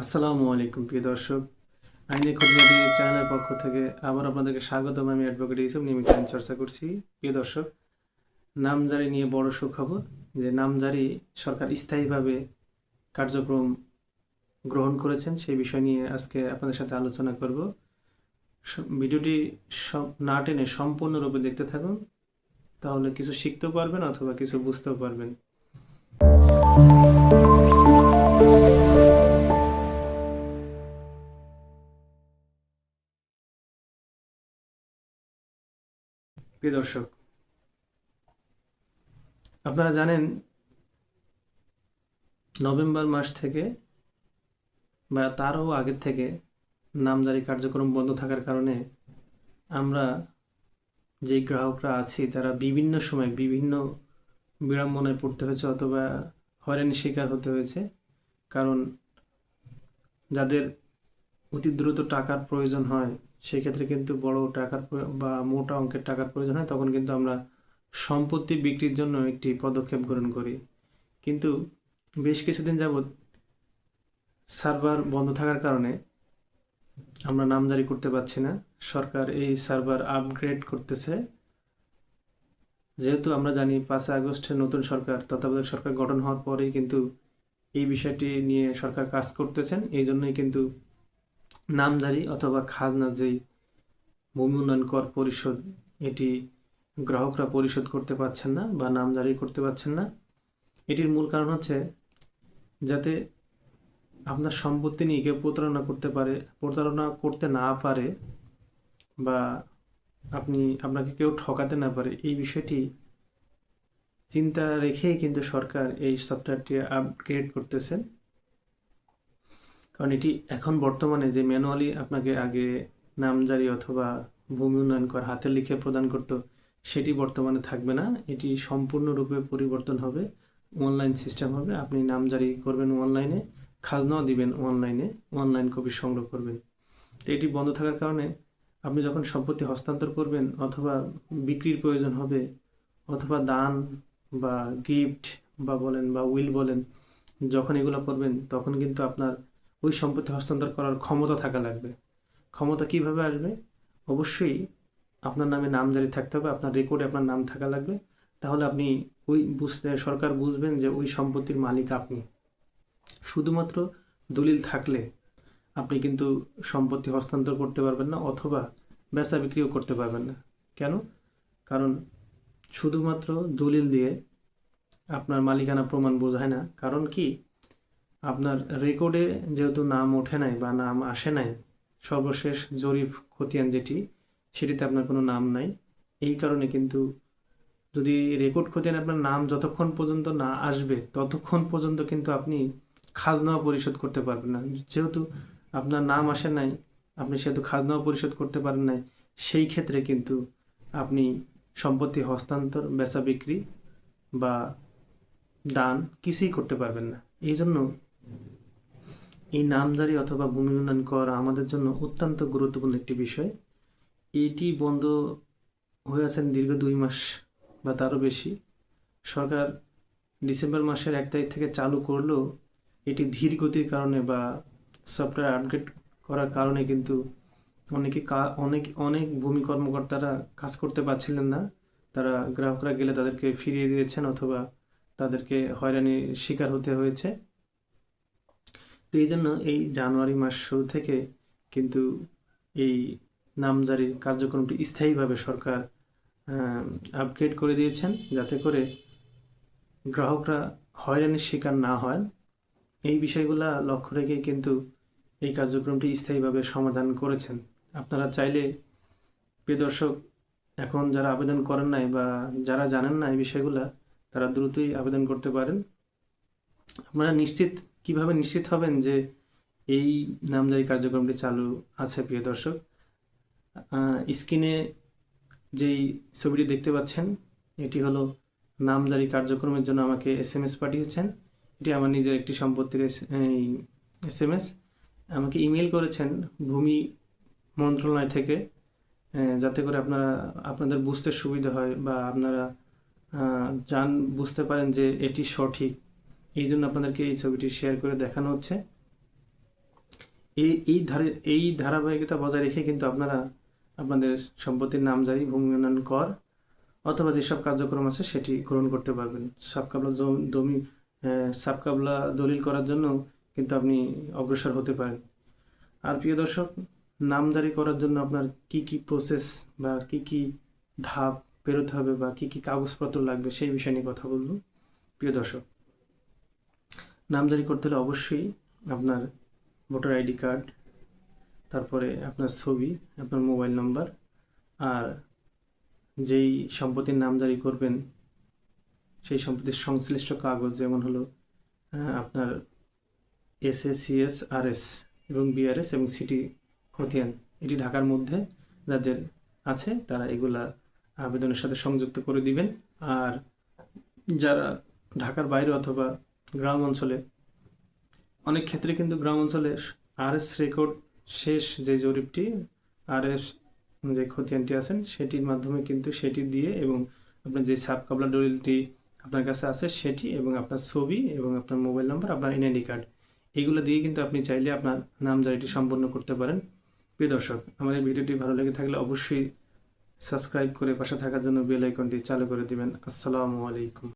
আসসালামু আলাইকুম প্রিয় দর্শক। আইনি খুঁটিনাটি চ্যানেলের পক্ষ থেকে আবার আপনাদেরকে স্বাগতম। আমি অ্যাডভোকেট ইউসুফ নিয়মিত আইন চর্চা করছি। প্রিয় দর্শক, নামজারি নিয়ে বড় সুখবর যে নামজারি সরকার স্থায়ীভাবে কার্যক্রম গ্রহণ করেছেন, সেই বিষয় নিয়ে আজকে আপনাদের সাথে আলোচনা করব। ভিডিওটি না টেনে সম্পূর্ণরূপে দেখতে থাকুন, তাহলে কিছু শিখতেও পারবেন অথবা কিছু বুঝতেও পারবেন। প্রিয় দর্শক, আপনারা জানেন নভেম্বর মাস থেকে বা তারও আগের থেকে নামজারি কার্যক্রম বন্ধ থাকার কারণে আমরা যে গ্রাহকরা আছি তারা বিভিন্ন সময় বিভিন্ন বিড়ম্বনায় পড়তে হয়েছে অথবা হয়রানির শিকার হতে হয়েছে। কারণ যাদের অতি দ্রুত টাকার প্রয়োজন হয়, সেক্ষেত্রে কিন্তু বড় টাকার বা মোটা অঙ্কের টাকার প্রয়োজন হয়, তখন কিন্তু আমরা সম্পত্তি বিক্রির জন্য একটি পদক্ষেপ গ্রহণ করি। কিন্তু বেশ কিছুদিন যাবৎ সার্ভার বন্ধ থাকার কারণে আমরা নামজারি করতে পারছি না। সরকার এই সার্ভার আপগ্রেড করতেছে। যেহেতু আমরা জানি 5 আগস্টে নতুন সরকার, তত্ত্বাবধায়ক সরকার গঠন হওয়ার পরেই কিন্তু এই বিষয়টি নিয়ে সরকার কাজ করতেছেন। এই জন্যই কিন্তু নামজারি অথবা খাজনা যেই ভূমি উন্নয়ন কর পরিশোধ, এটি গ্রাহকরা পরিশোধ করতে পারছেন না বা নামজারি করতে পারছেন না। এটির মূল কারণ হচ্ছে যাতে আপনার সম্পত্তি নিয়ে কেউ প্রতারণা করতে না পারে বা আপনাকে কেউ ঠকাতে না পারে, এই বিষয়টি চিন্তা রেখেই কিন্তু সরকার এই সফটওয়্যারটি আপগ্রেড করতেছেন। কারণ এটি এখন বর্তমানে যে ম্যানুয়ালি আপনাকে আগে নামজারি অথবা ভূমি উন্নয়ন কর হাতে লিখে প্রদান করত, সেটি বর্তমানে থাকবে না। এটি সম্পূর্ণরূপে পরিবর্তন হবে, অনলাইন সিস্টেম হবে। আপনি নামজারি করবেন অনলাইনে, খাজনাও দিবেন অনলাইনে, অনলাইন কপি সংগ্রহ করবেন। তো এটি বন্ধ থাকার কারণে আপনি যখন সম্পত্তি হস্তান্তর করবেন অথবা বিক্রির প্রয়োজন হবে অথবা দান বা গিফট বা বলেন বা উইল বলেন, যখন এগুলো করবেন তখন কিন্তু আপনার ওই সম্পত্তি হস্তান্তর করার ক্ষমতা থাকা লাগবে। ক্ষমতা কিভাবে আসবে? অবশ্যই আপনার নামে নামজারি থাকতে হবে, আপনার রেকর্ডে আপনার নাম থাকা লাগবে। তাহলে আপনি সরকার বুঝবেন যে ওই সম্পত্তির মালিক আপনি। শুধুমাত্র দলিল থাকলে আপনি কিন্তু সম্পত্তি হস্তান্তর করতে পারবেন না অথবা বেচা বিক্রিও করতে পারবেন না। কেন? কারণ শুধুমাত্র দলিল দিয়ে আপনার মালিকানা প্রমাণ বোঝায় না। কারণ কি, আপনার রেকর্ডে যেহেতু নাম ওঠে নাই বা নাম আসে নাই, সর্বশেষ জরিপ খতিয়ান যেটি, সেটিতে আপনার কোনো নাম নাই। এই কারণে কিন্তু যদি রেকর্ড খতিয়ানে আপনার নাম যতক্ষণ পর্যন্ত না আসবে ততক্ষণ পর্যন্ত কিন্তু আপনি খাজনাও পরিশোধ করতে পারবেন না। যেহেতু আপনার নাম আসে নাই, আপনি সেহেতু খাজনাও পরিশোধ করতে পারেন নাই, সেই ক্ষেত্রে কিন্তু আপনি সম্পত্তি হস্তান্তর, বেচা বিক্রি বা দান কিছুই করতে পারবেন না। এই জন্য এই নামজারি অথবা ভূমি উন্নয়ন কর আমাদের জন্য অত্যন্ত গুরুত্বপূর্ণ একটি বিষয়। এটি বন্ধ হয়ে আছেন দীর্ঘ 2 মাস বা তারও বেশি। সরকার ডিসেম্বর মাসের 1 তারিখ থেকে চালু করলেও এটি ধীর গতির কারণে বা সফটওয়্যার আপগ্রেড করার কারণে কিন্তু অনেক ভূমি কর্মকর্তারা কাজ করতে পারছিলেন না। তারা গ্রাহকরা গেলে তাদেরকে ফিরিয়ে দিয়েছেন অথবা তাদেরকে হয়রানির শিকার হতে হয়েছে। তো এই জন্য এই জানুয়ারি মাস শুরু থেকে কিন্তু এই নামজারির কার্যক্রমটি স্থায়ীভাবে সরকার আপগ্রেড করে দিয়েছেন, যাতে করে গ্রাহকরা হয়রানির শিকার না হয়। এই বিষয়গুলো লক্ষ্য রেখে কিন্তু এই কার্যক্রমটি স্থায়ীভাবে সমাধান করেছেন। আপনারা চাইলে, প্রিয় দর্শক, এখন যারা আবেদন করেন নাই বা যারা জানেন না এই বিষয়গুলো, তারা দ্রুতই আবেদন করতে পারেন। আপনারা কিভাবে নিশ্চিত হবেন যে এই নামজারি কার্যক্রমটি চালু আছে? প্রিয় দর্শক, স্ক্রিনে যেই ছবিটি দেখতে পাচ্ছেন, এটি হলো নামজারি কার্যক্রমের জন্য আমাকে SMS পাঠিয়েছেন। এটি আমার নিজের একটি সম্পত্তির SMS। আমাকে ইমেল করেছেন ভূমি মন্ত্রণালয় থেকে, যাতে করে আপনাদের বুঝতে সুবিধা হয় বা আপনারা বুঝতে পারেন যে এটি সঠিক। এই জন্য আপনাদেরকে এই ছবিটি শেয়ার করে দেখানো হচ্ছে। এই ধারাবাহিকতা বজায় রেখে কিন্তু আপনারা আপনাদের সম্পত্তির নামজারি, ভূমি উন্নয়ন কর অথবা যেসব কার্যক্রম আছে সেটি গ্রহণ করতে পারবেন। সাবকাবলা দলিল করার জন্য কিন্তু আপনি অগ্রসর হতে পারেন। আর প্রিয় দর্শক, নামজারি করার জন্য আপনার কি কি প্রসেস বা কি কি ধাপ পেরোতে হবে বা কি কি কাগজপত্র লাগবে সেই বিষয় নিয়ে কথা বলবো। প্রিয় দর্শক, নামজারি করতে হলে অবশ্যই আপনার ভোটার আইডি কার্ড, তারপরে আপনার ছবি, আপনার মোবাইল নাম্বার, আর যেই সম্পত্তির নামজারি করবেন সেই সম্পত্তির সংশ্লিষ্ট কাগজ, যেমন হলো আপনার SACS, RS এবং BRS এবং সিটি খতিয়ান, এটি ঢাকার মধ্যে যাদের আছে তারা এগুলা আবেদনের সাথে সংযুক্ত করে দিবেন। আর যারা ঢাকার বাইরে অথবা গ্রাম অঞ্চলে, অনেক ক্ষেত্রে কিন্তু গ্রাম অঞ্চলে RS রেকর্ড শেষ যে জরিপটি, RS যে খতিয়ানটি আছেন সেটির মাধ্যমে কিন্তু সেটি দিয়ে এবং আপনার যে সাবকাবলা দলিলটি আপনার কাছে আছে সেটি এবং আপনার ছবি এবং আপনার মোবাইল নাম্বার, আপনার NID কার্ড, এগুলো দিয়ে কিন্তু আপনি চাইলে আপনার নামজারিটি সম্পন্ন করতে পারেন। প্রিয় দর্শক, আমাদের ভিডিওটি ভালো লেগে থাকলে অবশ্যই সাবস্ক্রাইব করে পাশে থাকার জন্য বেল আইকনটি চালু করে দিবেন। আসসালামু আলাইকুম।